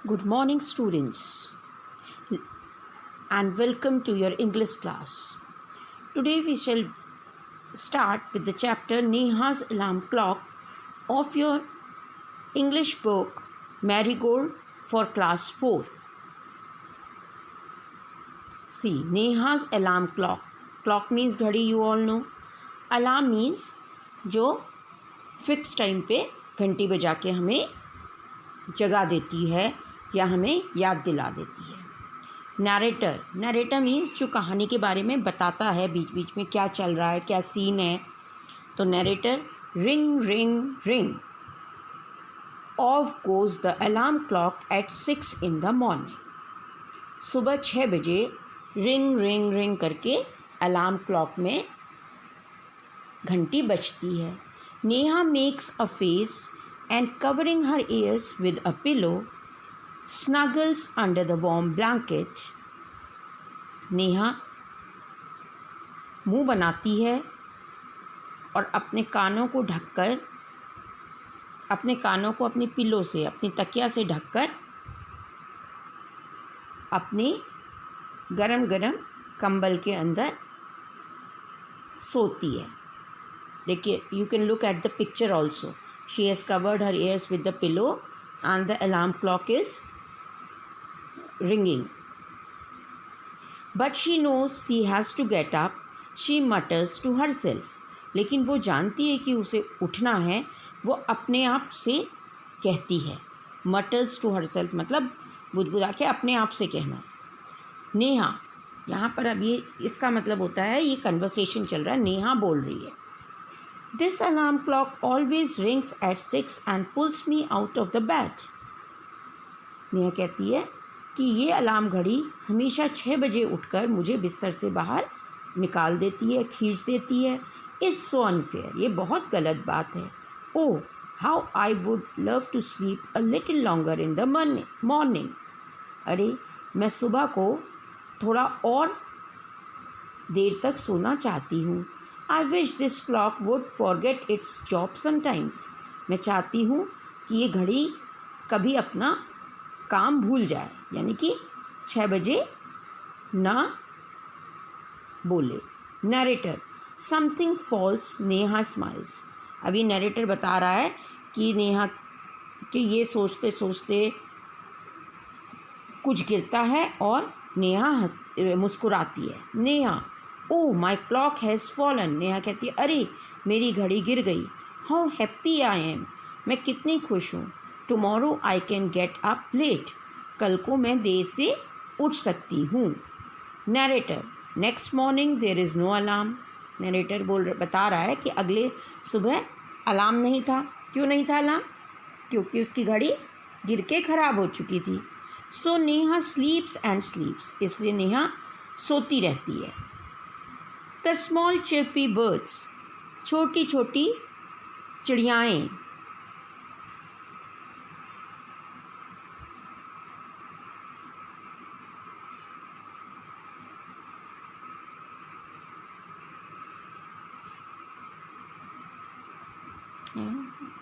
Good morning, students, and welcome to your English class. Today we shall start with the chapter Neha's Alarm Clock of your English book Marigold for Class 4. See, Neha's Alarm Clock. Clock means घड़ी, you all know. Alarm means जो fix time पे घंटी बजा के हमें जगा देती है या हमें याद दिला देती है. नरेटर मीन्स जो कहानी के बारे में बताता है बीच बीच में क्या चल रहा है, क्या सीन है. तो narrator. Ring ring ring off goes the alarm clock at 6 in the morning. सुबह 6 बजे रिंग रिंग रिंग करके अलार्म क्लॉक में घंटी बजती है. Neha makes a face and covering her ears with a pillow, snuggles under the warm blanket. Neha मुंह बनाती है और अपने कानों को ढककर, अपने कानों को अपनी पिलो से, अपनी तकिया से ढककर अपनी गरम गरम कंबल के अंदर सोती है. देखिए, you can look at the picture also. She has covered her ears with the pillow and the alarm clock is ringing. But she knows she has to get up. She mutters to herself. लेकिन वो जानती है कि उसे उठना है. वो अपने आप से कहती है. Mutters to herself मतलब बुदबुदा के अपने आप से कहना. नेहा, यहाँ पर अब ये इसका मतलब होता है ये कन्वर्सेशन चल रहा है. नेहा बोल रही है. This alarm clock always rings at 6 and pulls me out of the bed. Neha कहती है कि ये अलार्म घड़ी हमेशा 6 बजे उठकर मुझे बिस्तर से बाहर निकाल देती है, खींच देती है. It's so unfair. ये बहुत गलत बात है. Oh, how I would love to sleep a little longer in the morning. अरे, मैं सुबह को थोड़ा और देर तक सोना चाहती हूँ. I wish this clock would forget its job sometimes. मैं चाहती हूँ कि ये घड़ी कभी अपना काम भूल जाए, यानी कि 6 बजे ना बोले. Narrator. Something falls. Neha smiles. अभी नरेटर बता रहा है कि नेहा कि ये सोचते सोचते कुछ गिरता है और नेहा मुस्कुराती है. Neha. Oh, my clock has fallen. Neha कहती है अरे मेरी घड़ी गिर गई. How happy I am. मैं कितनी खुश हूँ. Tomorrow I can get up late. कल को मैं देर से उठ सकती हूँ. Narrator. Next morning there is no alarm. Narrator बता रहा है कि अगले सुबह अलार्म नहीं था. क्यों नहीं था अलार्म? क्योंकि उसकी घड़ी गिर के ख़राब हो चुकी थी. सो नेहा स्लीप्स एंड स्लीप्स. इसलिए नेहा सोती रहती है. The small chirpy birds. छोटी छोटी चिड़ियाएँ.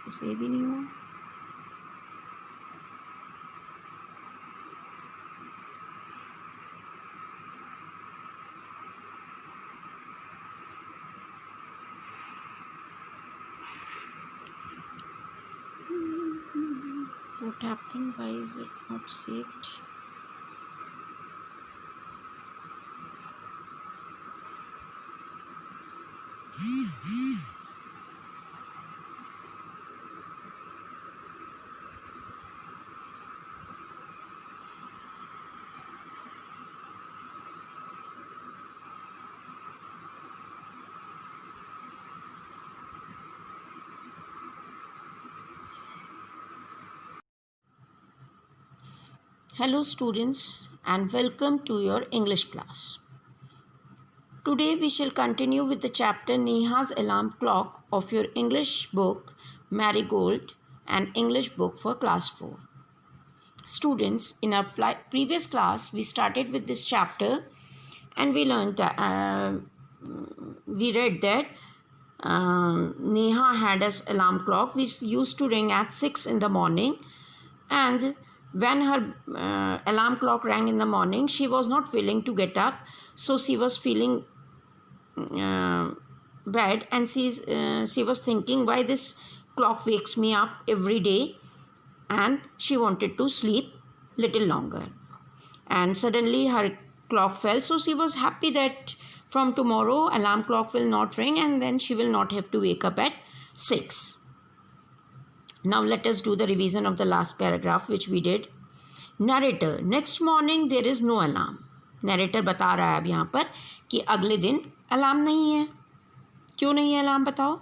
उसे भी नहीं हुआ. What happened? Why is it not saved? Hello students and welcome to your English class. Today we shall continue with the chapter Neha's Alarm Clock of your English book Marigold, an English book for class 4. Students, in our previous class we started with this chapter and we learned that we read that Neha had an alarm clock which used to ring at 6 in the morning and When her alarm clock rang in the morning, she was not willing to get up, so she was feeling bad, and she was thinking, why this clock wakes me up every day, and she wanted to sleep little longer. And suddenly her clock fell, so she was happy that from tomorrow alarm clock will not ring, and then she will not have to wake up at 6. Now let us do the revision of the last paragraph which we did. Narrator, next morning there is no alarm. Narrator बता रहा है अब यहाँ पर कि अगले दिन alarm नहीं है. क्यों नहीं है अलार्म बताओ?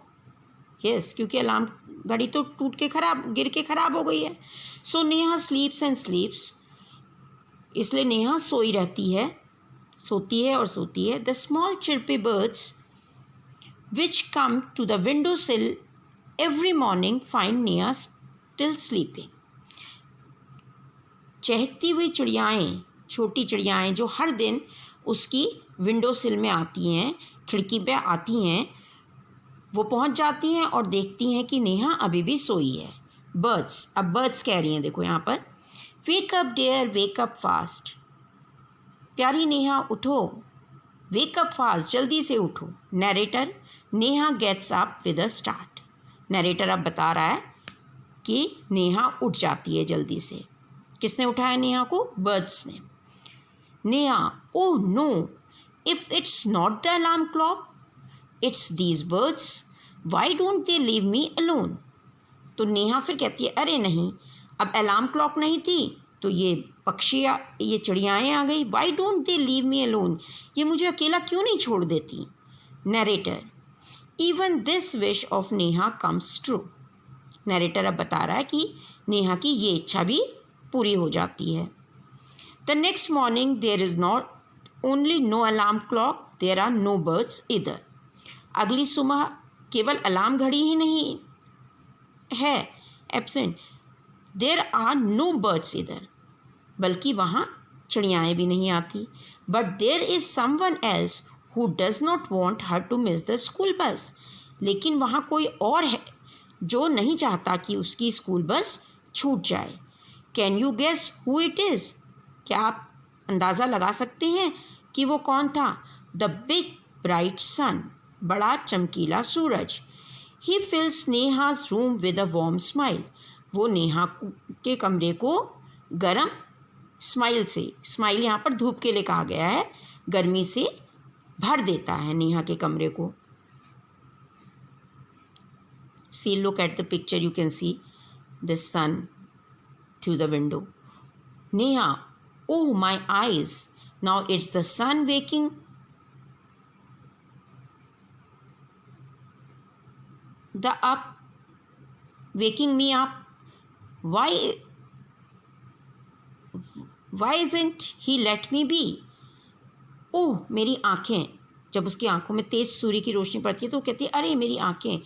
यस, क्योंकि अलार्म घड़ी तो गिर के खराब हो गई है. सो नेहा स्लीप्स एंड स्लीप्स, इसलिए नेहा सोई रहती है, सोती है और सोती है. The small chirpy birds which come to the window sill every morning find Neha still sleeping. चहकती हुई चिड़ियाएँ, छोटी चिड़ियाएँ जो हर दिन उसकी विंडो सिल में आती हैं, खिड़की पे आती हैं, वो पहुंच जाती हैं और देखती हैं कि नेहा अभी भी सोई है. बर्ड्स, अब बर्ड्स कह रही हैं, देखो यहाँ पर, wake up dear, wake up fast. प्यारी नेहा उठो, वेक अप फास्ट, जल्दी से उठो. Narrator, Neha gets up with a start. Narrator अब बता रहा है कि नेहा उठ जाती है जल्दी से. किसने उठाया नेहा को? बर्ड्स ने. Neha, oh no, if it's not the alarm clock, it's these birds, why don't they leave me alone. तो नेहा फिर कहती है, अरे नहीं, अब अलार्म क्लॉक नहीं थी तो ये पक्षी, ये चिड़ियाएँ आ गई. Y don't they leave me alone, ये मुझे अकेला क्यों नहीं छोड़ देती. Narrator, even this wish of Neha comes true. Narrator अब बता रहा है कि नेहा की ये इच्छा भी पूरी हो जाती है. The next morning there is not only no alarm clock, there are no birds इधर. अगली सुबह केवल अलार्म घड़ी ही नहीं है absent, there are no birds इधर, बल्कि वहाँ चिड़ियाएँ भी नहीं आती. But there is someone else who does not want her to miss the school bus. लेकिन वहाँ कोई और है जो नहीं चाहता कि उसकी स्कूल बस छूट जाए. Can you guess who it is. क्या आप अंदाज़ा लगा सकते हैं कि वो कौन था? द बिग ब्राइट सन, बड़ा चमकीला सूरज. He fills Neha's room with a warm smile. वो नेहा के कमरे को गर्म स्माइल से, स्माइल यहाँ पर धूप के लिए कहा गया है, गर्मी से भर देता है नेहा के कमरे को. See, look at the picture, you can see this sun through the window. Neha, oh my eyes, now it's the sun waking me up. Why isn't he let me be. ओह मेरी आँखें, जब उसकी आँखों में तेज़ सूर्य की रोशनी पड़ती है तो वो कहती है, अरे मेरी आँखें,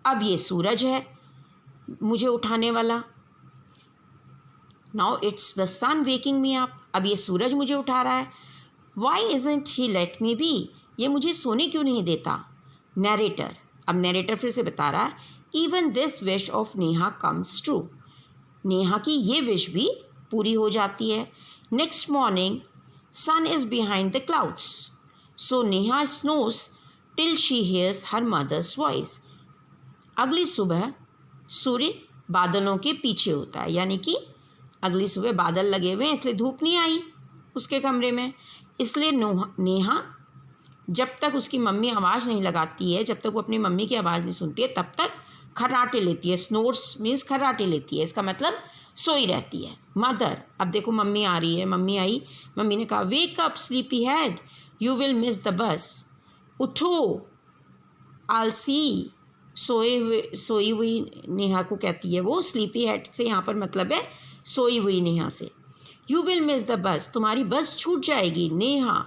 अब ये सूरज है मुझे उठाने वाला. Now it's the sun waking me up, अब ये सूरज मुझे उठा रहा है. Why isn't he let me be, ये मुझे सोने क्यों नहीं देता. नरेटर, अब नरेटर फिर से बता रहा है, even this wish of Neha comes true. Neha की ये विश भी पूरी हो जाती है. Next morning sun is behind the clouds, so Neha snoozes till she hears her mother's voice. अगली सुबह सूर्य बादलों के पीछे होता है, यानी कि अगली सुबह बादल लगे हुए हैं इसलिए धूप नहीं आई उसके कमरे में. इसलिए नेहा जब तक उसकी मम्मी आवाज़ नहीं लगाती है, जब तक वो अपनी मम्मी की आवाज़ नहीं सुनती है, तब तक खर्राटे लेती है. स्नोर्स मीन्स खर्राटे लेती है, इसका मतलब सोई रहती है. मदर, अब देखो मम्मी आ रही है, मम्मी आई, मम्मी ने कहा, wake up sleepy head, you will miss the बस. उठो आलसी, सोई हुई नेहा को कहती है वो. स्लीपी हेड से यहाँ पर मतलब है सोई हुई नेहा से. यू विल मिस द बस, तुम्हारी बस छूट जाएगी. Neha,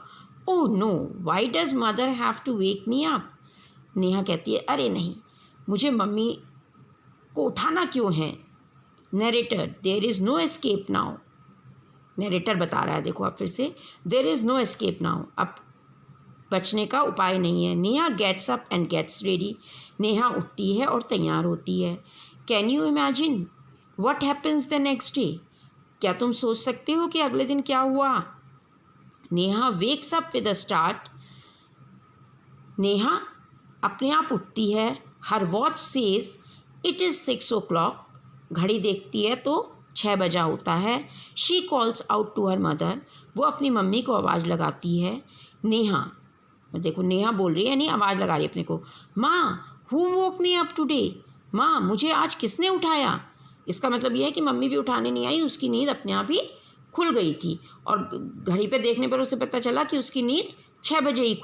oh no, why does mother have to wake me up. Neha कहती है, अरे नहीं, मुझे मम्मी को उठाना क्यों है. Narrator, there is no escape now. Narrator बता रहा है, देखो आप फिर से, there is no escape now, अब बचने का उपाय नहीं है. Neha gets up and gets ready, Neha उठती है और तैयार होती है. Can you imagine what happens the next day. क्या तुम सोच सकते हो कि अगले दिन क्या हुआ? Neha wakes up with a start. Neha अपने आप उठती है। Her watch says it is 6 o'clock। घड़ी देखती है तो 6 बजा होता है। She calls out to her mother. वो अपनी मम्मी को आवाज़ लगाती है। नेहा, देखो नेहा बोल रही है, नहीं आवाज़ लगा रही है अपने को। माँ, who woke me up today? माँ, मुझे आज किसने उठाया? इसका मतलब ये है कि मम्मी भी उठाने नहीं आई, उसकी नींद अपने आप ही खुल गई थी और घड़ी पे देखने पर उसे पता चला कि उसकी नींद 6 बजे ही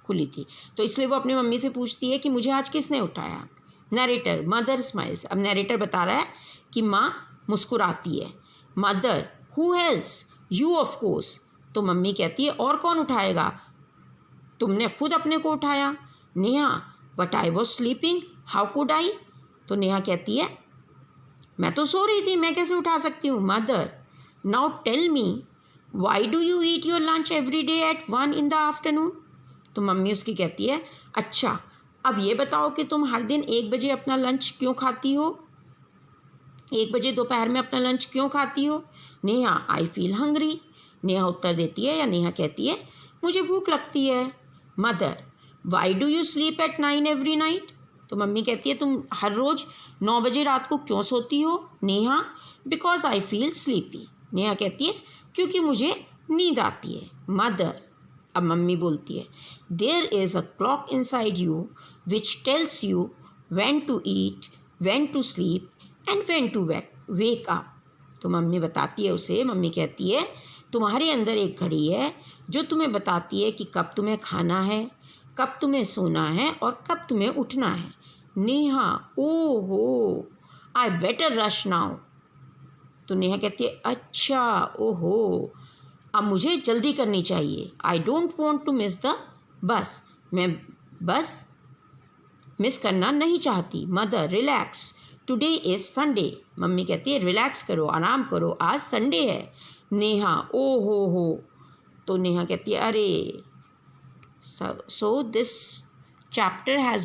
खुली थी। तो इसलिए वो अपनी मम्मी से पूछती है कि मुझे आज किसने उठाया? Narrator, mother smiles. अब नरेटर बता रहा है कि माँ मुस्कुराती है। Mother, who else? You of course. तो मम्मी कहती है और कौन उठाएगा? तुमने खुद अपने को उठाया। Neha, but I was sleeping, how could I? तो नेहा कहती है मैं तो सो रही थी, मैं कैसे उठा सकती हूँ? Mother, now tell me, why do you eat your lunch every day at 1 in the afternoon? तो मम्मी उसकी कहती है अच्छा, अब ये बताओ कि तुम हर दिन 1 बजे अपना लंच क्यों खाती हो? 1 बजे दोपहर में अपना लंच क्यों खाती हो? Neha, I feel hungry. Neha उत्तर देती है या नेहा कहती है मुझे भूख लगती है। Mother, Y do you sleep at 9 every night? तो मम्मी कहती है तुम हर रोज़ 9 बजे रात को क्यों सोती हो? Neha, because I feel sleepy. Neha कहती है क्योंकि मुझे नींद आती है। मदर, अब मम्मी बोलती है there is a clock inside you which tells you when to eat, when to sleep and when to wake up. तो मम्मी बताती है उसे, मम्मी कहती है तुम्हारे अंदर एक घड़ी है जो तुम्हें बताती है कि कब तुम्हें खाना है, कब तुम्हें सोना है और कब तुम्हें उठना है। नेहा, ओहो, आई बेटर रश नाउ। तो नेहा कहती है अच्छा, ओहो, अब मुझे जल्दी करनी चाहिए। I don't want to miss the bus. मैं बस मिस करना नहीं चाहती। Mother, relax, today is Sunday. Mummy कहती है रिलैक्स करो, आराम करो, आज संडे है। नेहा, ओ हो। तो नेहा कहती है अरे, so this chapter has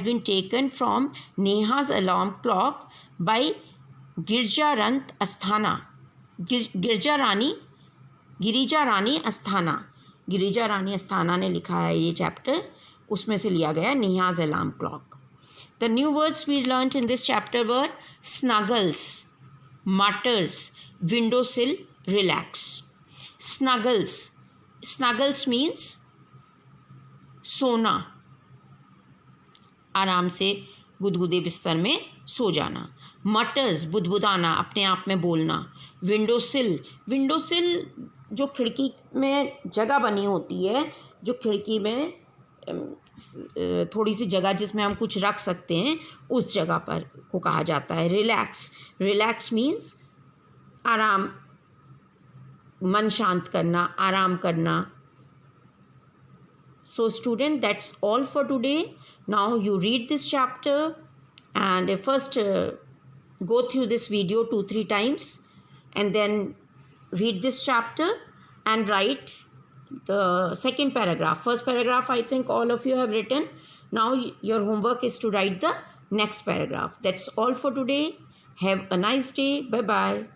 been taken from Neha's alarm clock by Girija रानी अस्थाना ने लिखा है ये चैप्टर, उसमें से लिया गया Neha's alarm clock. The new words we learnt in this chapter were snuggles, mutters, windowsill, relax. Snuggles means सोना, आराम से गुदगुदे बिस्तर में सो जाना। मटर्स, बुदबुदाना, अपने आप में बोलना। विंडोसिल जो खिड़की में जगह बनी होती है, जो खिड़की में थोड़ी सी जगह जिसमें हम कुछ रख सकते हैं, उस जगह पर को कहा जाता है रिलैक्स मीन्स आराम, मन शांत करना, आराम करना। So student, that's all for today. Now you read this chapter and first go through this video 2-3 times and then read this chapter and write the second paragraph. First paragraph I think all of you have written. Now your homework is to write the next paragraph. That's all for today. Have a nice day. Bye bye.